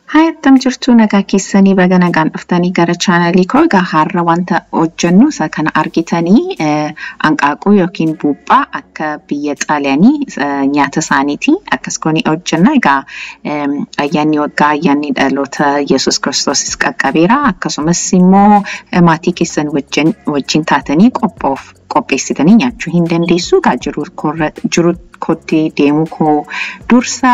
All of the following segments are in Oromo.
Hai, attam jirtu nagaa keessanii baga nagaan dhuftanii gara chaanalii koo. Egaa har'a wanta hojjennu isa kana argitanii hanqaaquu yookiin buuphaa akka biyya Xaaliyaanii nyaata isaaniiti. Akkas goonee hojjenna. Egaa ayyaanni waggaa ayyaanni dhaloota Yesuus Kiristoosis qaqqabeera. Akkasumas immoo maatii keessan wajjin taatanii qopheessitanii nyaachuu hin dandeessu. Egaa jiru kottee deemuu koo dursa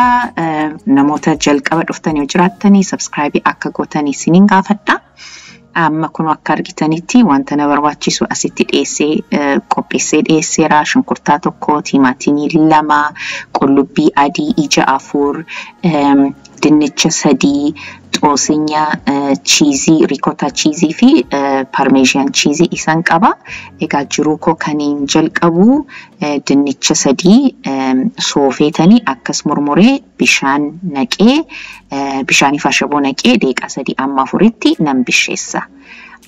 namoota jalqaba dhuftanii yoo jiraattanii subscribe akka gootanii isiniin gaafadha. Amma kun akka argitanitti wanta na barbaachisu asitti qopheessee dhiyeesseera. Shunkurtaa tokko, timaatimii 2, qullubbii adii ija 4, dinnicha 3, xoosinya cheesii, ricotta cheesii fi parmesan cheesii isan qaba. Egaa jiruu koo kaniin jalqabu dinnicha 3 soofeetanii akkas murmuree bishaan naqee bishaaniif ashaboo naqee daqiiqaa 3 amma 4tti nan bisheessa.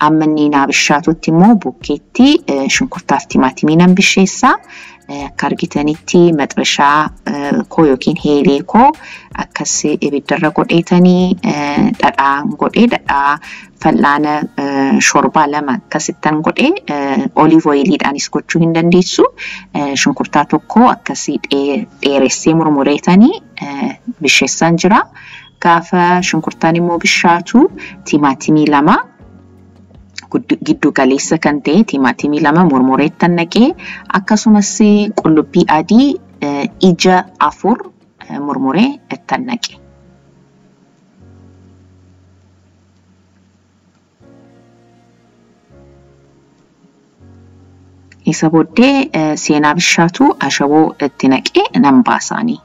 Amma inni naa bishaatutti immoo bukkeetti shunkurtaa fi timaatimii nan bisheessa. Akka argitanitti maxxashaa koo yookiin heelee koo akkas ibiddarra godheetanii dhadhaa fal'aana shorbaa 2 akkasittan godhee olive oiliidhaanis gochuu hin dandeessu. Shunkurtaa tokko akkasii dheeressee murmureetanii bisheessan jira. Gaafa shunkurtaan immoo bishaatu timaatimii 2 giddu galeessa kan ta'e timaatimii 2 murmureettan naqee akkasumas qullubbii adii ija 4 murmuree ittan naqe. Isa booddee seenaa bishaatu ashaboo itti naqee nan baasaanii.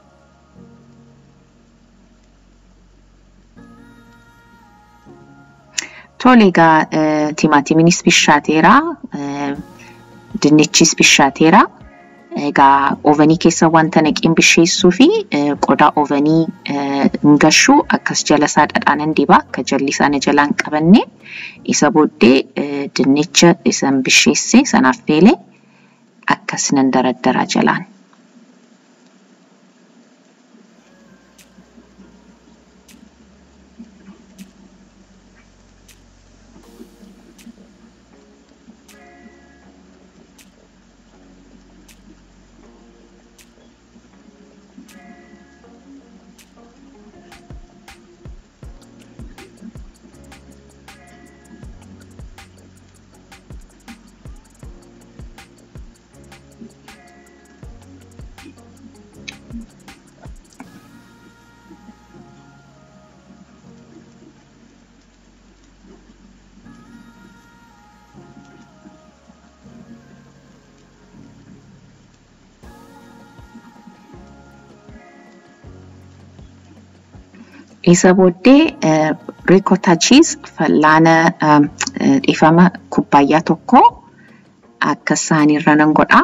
Tole egaa timaatimiinis bishaateera, dinnichis bishaateera. Egaa ovenii keessa wanta naqeen bisheessuu fi qodaa ovenii ngashu akkas jala isaa dhadhaanan dibaa akka jalli isaa na jalaan qabanne. Isa booddee dinnicha isan bisheesse sanaaf feele akkas nan daraddaraa jalaan. Isa booddee ricotta cheese fal'aana dhiifama kubbaayyaa tokko akka saaniirra nan godha.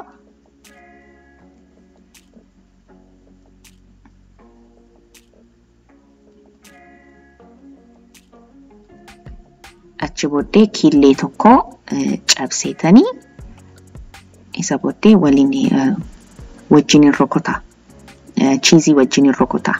Achi booddee killee tokko cabseetanii isa booddee wajjin rukkuta. Cheesii wajjin rukkuta.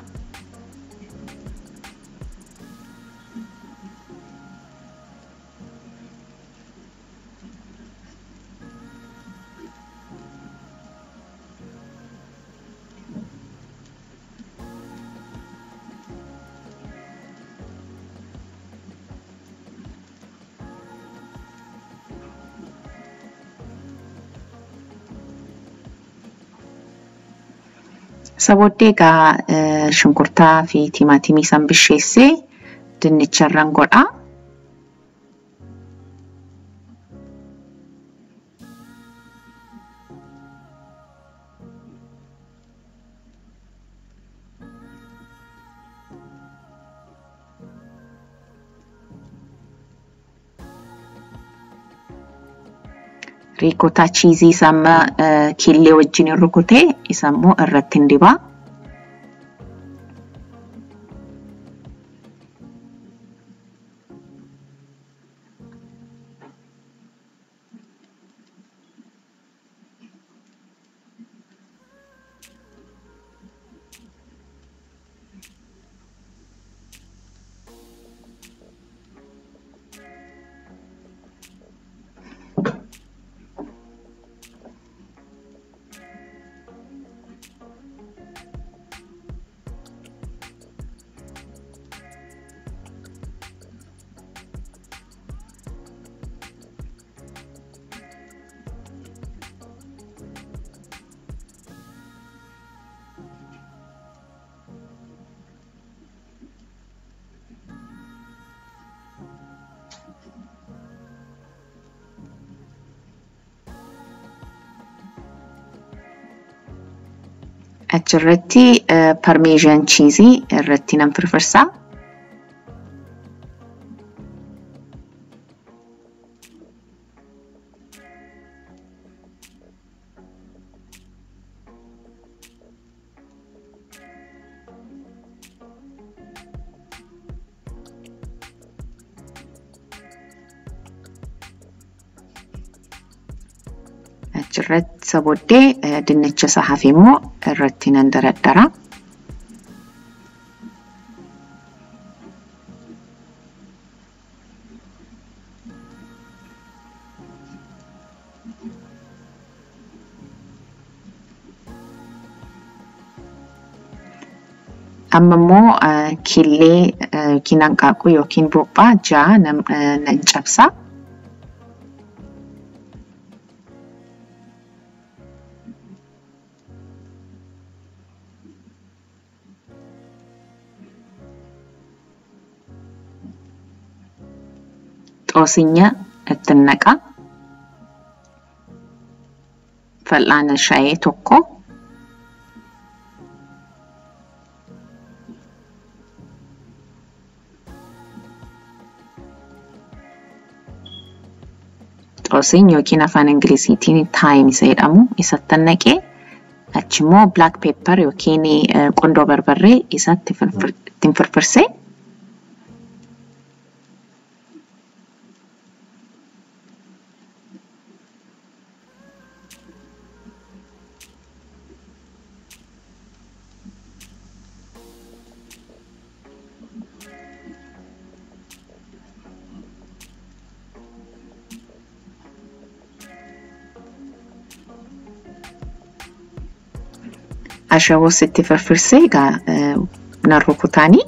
Isa booddee egaa shunkurtaa fi timaatimii san bisheessee dinnicharran godha. Ricotta cheesii sama killee wajjin rukutee isa immoo irratti dibaa. achirratti parmesan cheese irratti nan firfirsa. Achirratti sabodee dinnicha isaa hafe immoo irratti nan daraddara. Amma immoo killee yookiin hanqaaquu yookiin buuphaa ja'a nan cabsa. Xoosinya ittiin naqa. Fal'aana shaayee tokko. Xoosiin yookiin afaan Ingiliziitiin thyme isa jedhamu isatti naqee achi immoo black pepper yookiin qundoo barbarree isatti ittiin firfirsee ashawoo sitti firfirsee egaa nan rukutaanii.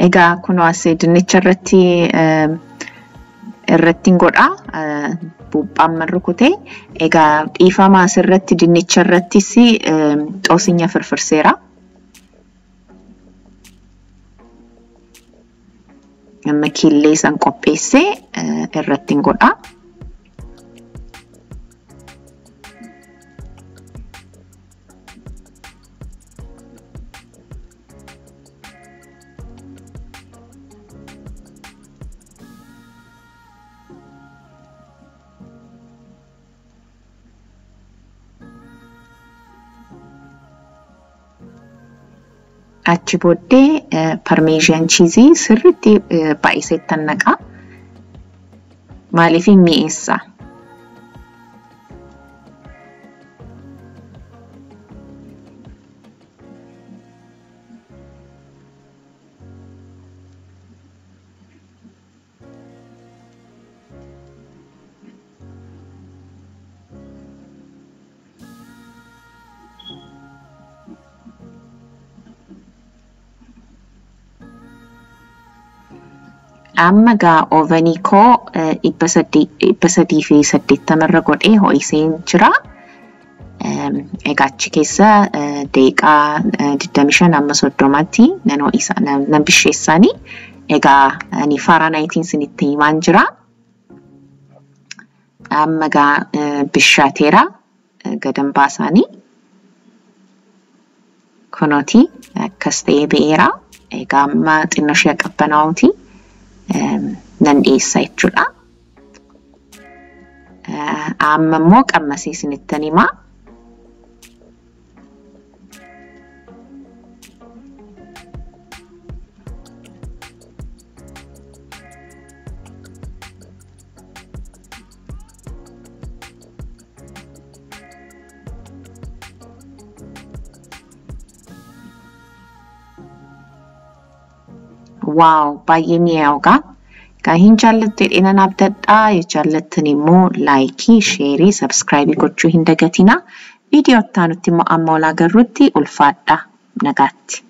Egaa kunoo asii dinnicha irratti godha buuphaan man rukutee egaa dhiifamaa asirratti dinnicha irrattis xoosinya firfirseera. Amma killee san qopheessee irratti godha. Achi booddee parmesan cheese sirriitti baay'iseettan naqa. Maaliif mi'eessa? Amma gaa ovenii koo 380 irra godhee ho'iseen jira. Egaa achi keessa daqiiqaa 25 amma 30tti nan bisheessaanii. Egaa ani Fahrenheitiin isinitti himaan jira. Amma gaa bishaateera gadan baasaanii. Kunooti akkas ta'ee ba'eera. Egaa amma xinnoo ishee qabbanaa'uuti. Nan dhiyeessa jechuudha. Amma immoo qammasee isinittan himaa. Wow, baay'ee mi'aawaa. Kan hin jaallatte dheenan abdadhaa yoo jaallattan immoo laayikii, sheerii, sabskiraaybii gochuu hin dagatinaa. Viidiyoo itti aanutti immoo amma ol agarrutti ulfaadhaa. Nagaatti.